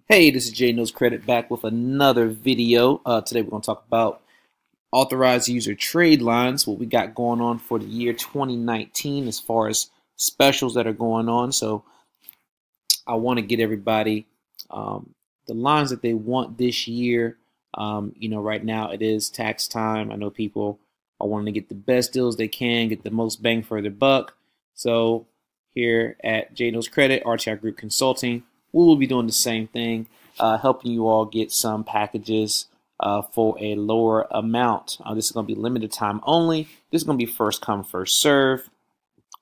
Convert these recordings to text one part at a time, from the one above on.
Hey, this is J Knows Credit back with another video. Today we're going to talk about authorized user trade lines, what we got going on for the year 2019 as far as specials that are going on. So I want to get everybody the lines that they want this year. Right now it is tax time. I know people are wanting to get the best deals they can, get the most bang for their buck. So here at J Knows Credit, RTI Group Consulting, we will be doing the same thing, helping you all get some packages for a lower amount. This is going to be limited time only. This is going to be first come, first serve.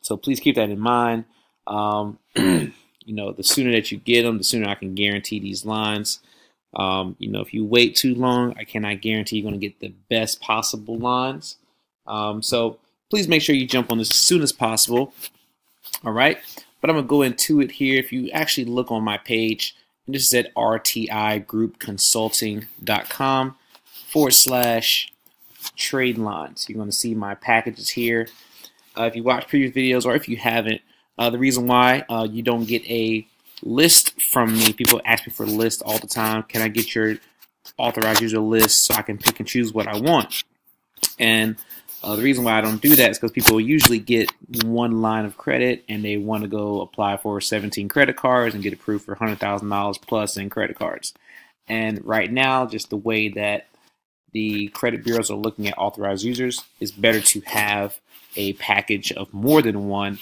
So please keep that in mind. The sooner that you get them, the sooner I can guarantee these lines. If you wait too long, I cannot guarantee you're going to get the best possible lines. So please make sure you jump on this as soon as possible. All right. But I'm going to go into it here. If you actually look on my page, and this is at rtigroupconsulting.com/Tradelines. You're going to see my packages here. If you watch previous videos or if you haven't, the reason why you don't get a list from me, people ask me for a list all the time. Can I get your authorized user list so I can pick and choose what I want? And the reason why I don't do that is because people usually get one line of credit and they want to go apply for 17 credit cards and get approved for $100,000 plus in credit cards. And right now, just the way that the credit bureaus are looking at authorized users, it's better to have a package of more than one,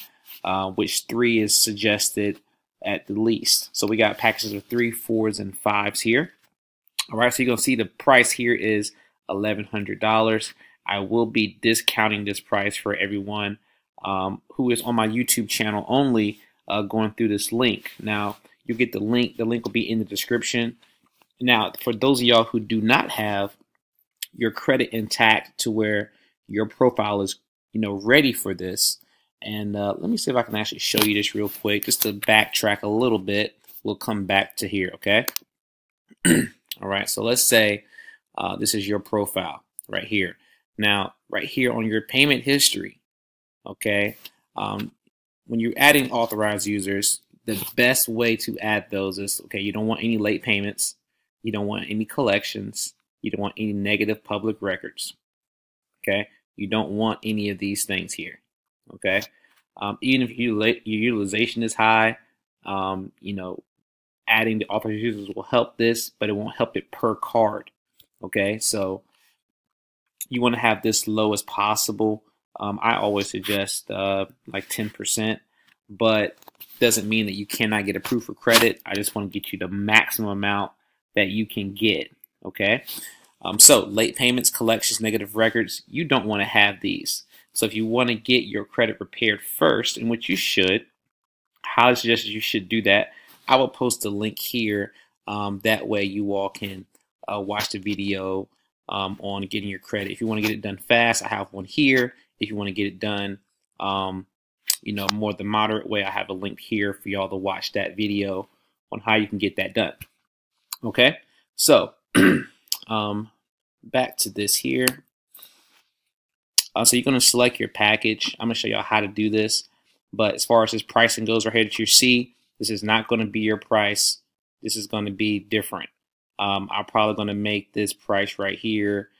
which 3 is suggested at the least. So we got packages of 3, 4s, and 5s here. All right, so you're going to see the price here is $1,100. I will be discounting this price for everyone who is on my YouTube channel only, going through this link. Now, you get the link. The link will be in the description. Now, for those of y'all who do not have your credit intact to where your profile is, ready for this, and let me see if I can actually show you this real quick, just to backtrack a little bit. We'll come back to here, okay? All right, so let's say this is your profile right here. Now, right here on your payment history, okay, when you're adding authorized users, the best way to add those is, okay, you don't want any late payments, you don't want any collections, you don't want any negative public records, okay? You don't want any of these things here, okay? Even if your utilization is high, adding the authorized users will help this, but it won't help it per card, okay? So you want to have this low as possible. I always suggest like 10%, but doesn't mean that you cannot get approved for credit. I just want to get you the maximum amount that you can get, okay? So late payments, collections, negative records, you don't want to have these. So if you want to get your credit repaired first, and which you should, highly suggest you should do that. I will post a link here. That way you all can watch the video on getting your credit. If you want to get it done fast, I have one here. If you want to get it done, more the moderate way, I have a link here for y'all to watch that video on how you can get that done. Okay, so back to this here. So you're going to select your package. I'm going to show y'all how to do this. But as far as this pricing goes right here that you see, this is not going to be your price. This is going to be different. I'm probably going to make this price right here.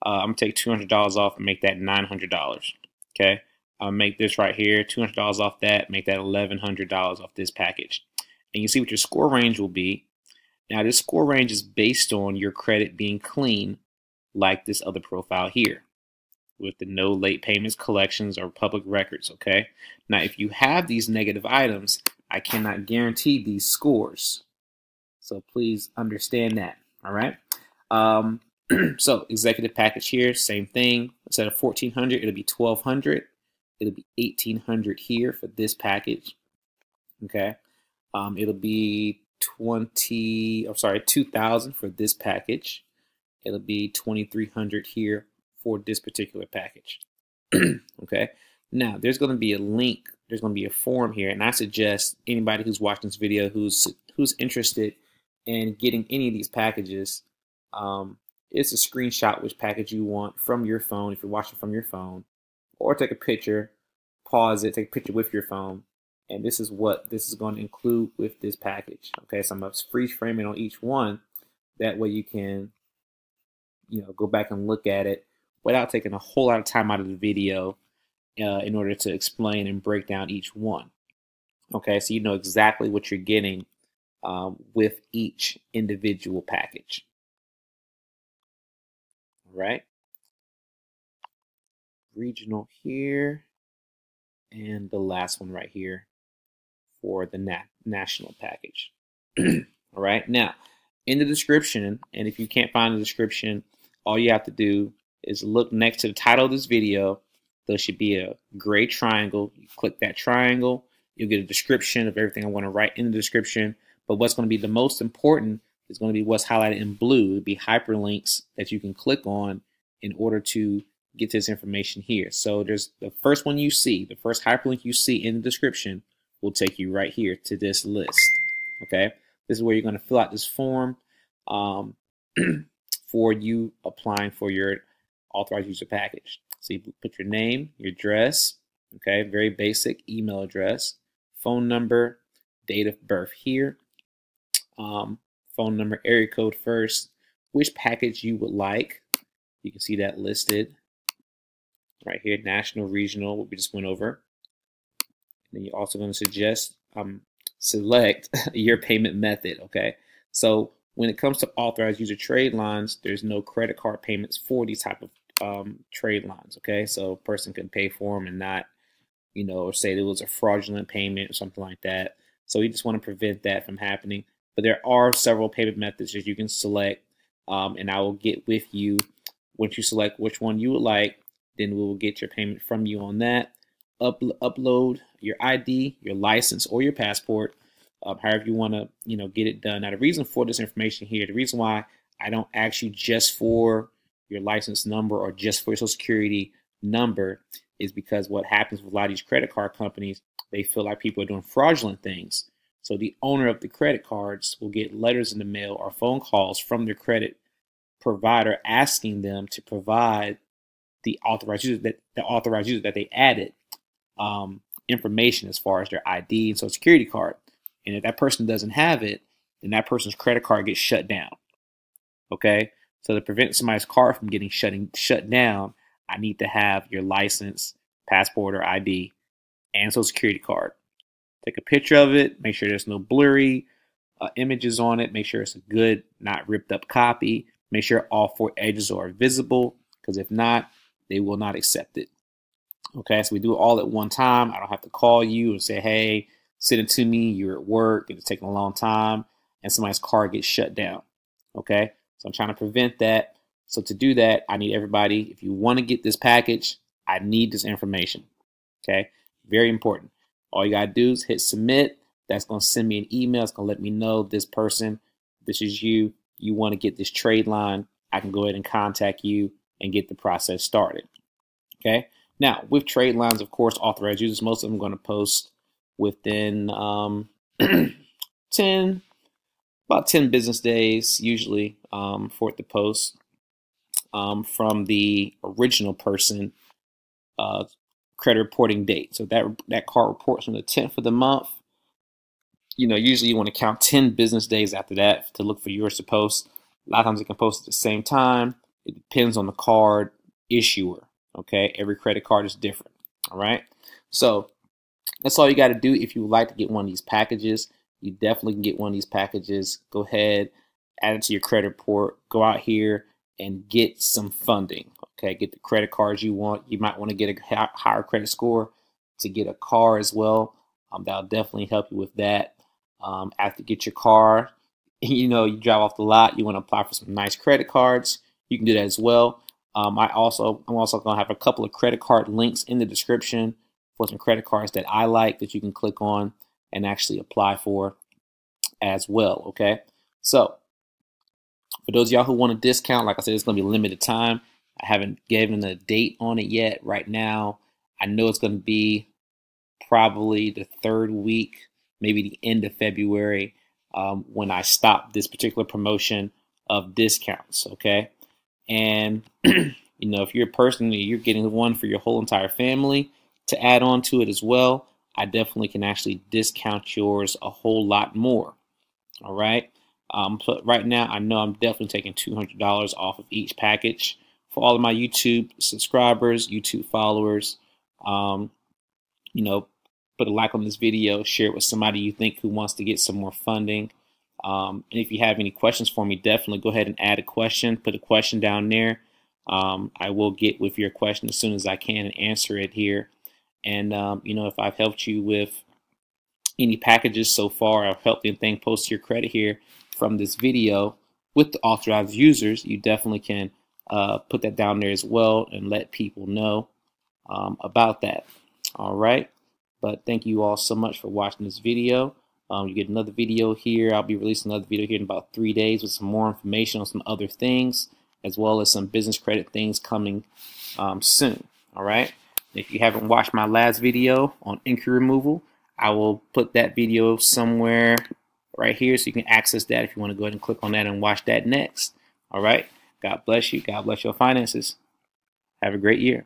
I'm going to take $200 off and make that $900. Okay. I'll make this right here, $200 off that, make that $1,100 off this package. And you see what your score range will be. Now, this score range is based on your credit being clean, like this other profile here, with the no late payments, collections, or public records, okay? Now, if you have these negative items, I cannot guarantee these scores. So please understand that, all right? So executive package here, same thing. Instead of $1,400, it'll be $1,200. It'll be $1,800 here for this package, okay? It'll be $2,000 for this package. It'll be $2,300 here for this particular package. Okay. Now there's going to be a link. There's going to be a form here, and I suggest anybody who's watching this video who's interested in getting any of these packages, it's a screenshot which package you want from your phone if you're watching from your phone, or take a picture, pause it, take a picture with your phone, And this is what this is going to include with this package. Okay, so I'm going to freeze frame it on each one. That way you can, go back and look at it without taking a whole lot of time out of the video in order to explain and break down each one. Okay, so you know exactly what you're getting with each individual package. All right, regional here, and the last one right here for the national package. All right, now in the description, and if you can't find the description, all you have to do is look next to the title of this video. There should be a gray triangle. You click that triangle, you'll get a description of everything I want to write in the description. But what's going to be the most important is going to be what's highlighted in blue. It'll be hyperlinks that you can click on in order to get this information here. So there's the first one you see, the first hyperlink you see in the description will take you right here to this list. Okay, this is where you're going to fill out this form for you applying for your authorized user package. So you put your name, your address, okay, very basic, email address, phone number, date of birth here, phone number, area code first, which package you would like. You can see that listed right here, national, regional, what we just went over. And then you're also going to select your payment method, okay? So when it comes to authorized user trade lines, there's no credit card payments for these type of trade lines, okay? So a person can pay for them and not, or say there was a fraudulent payment or something like that. So you just want to prevent that from happening. But there are several payment methods that you can select, and I will get with you once you select which one you would like. Then we will get your payment from you on that. Upload your ID, your license, or your passport, however you want to, get it done. Now, the reason for this information here, the reason why I don't ask you just for your license number or just for your Social Security number is because what happens with a lot of these credit card companies, they feel like people are doing fraudulent things. So the owner of the credit cards will get letters in the mail or phone calls from their credit provider asking them to provide the authorized user that they added information as far as their ID and Social Security card. And if that person doesn't have it, then that person's credit card gets shut down. Okay, so to prevent somebody's card from getting shut down, I need to have your license, passport, or ID, and Social Security card. Take a picture of it. Make sure there's no blurry images on it. Make sure it's a good, not ripped up copy. Make sure all four edges are visible, because if not, they will not accept it. Okay, so we do it all at one time. I don't have to call you and say, hey, send it to me. You're at work. It's taking a long time, and somebody's card gets shut down. Okay, so I'm trying to prevent that. So to do that, I need everybody, if you want to get this package, I need this information. Okay, very important. All you got to do is hit submit. That's going to send me an email. It's going to let me know this person, this is you. You want to get this trade line. I can go ahead and contact you and get the process started. Okay. Now, with trade lines, of course, authorized users, most of them are going to post within about 10 business days, usually, for it to post from the original person credit reporting date. So that card reports on the 10th of the month. Usually you want to count 10 business days after that to look for yours to post. A lot of times it can post at the same time. It depends on the card issuer. Okay, every credit card is different. All right, so that's all you got to do if you would like to get one of these packages. You definitely can get one of these packages. Go ahead, add it to your credit report. Go out here and get some funding. Okay, get the credit cards you want. You might want to get a higher credit score to get a car as well. That'll definitely help you with that. After you get your car, you drive off the lot. You want to apply for some nice credit cards. You can do that as well. I'm also going to have a couple of credit card links in the description for some credit cards that I like that you can click on and actually apply for as well. Okay, so for those of y'all who want a discount, like I said, it's going to be limited time. I haven't given a date on it yet. Right now, I know it's going to be probably the third week, maybe the end of February, when I stop this particular promotion of discounts. Okay. And, if you're a person, you're getting one for your whole entire family to add on to it as well. I definitely can actually discount yours a whole lot more. All right. But right now, I know I'm definitely taking $200 off of each package for all of my YouTube subscribers, YouTube followers. Um, you know, put a like on this video, share it with somebody you think who wants to get some more funding. And if you have any questions for me, definitely go ahead and add a question. Put a question down there. I will get with your question as soon as I can and answer it here. And if I've helped you with any packages so far, I've helped anything post your credit here from this video with the authorized users, you definitely can put that down there as well and let people know about that. All right. But thank you all so much for watching this video. You get another video here. I'll be releasing another video here in about 3 days with some more information on some other things, as well as some business credit things coming soon. All right. If you haven't watched my last video on inquiry removal, I will put that video somewhere right here so you can access that if you want to go ahead and click on that and watch that next. All right. God bless you. God bless your finances. Have a great year.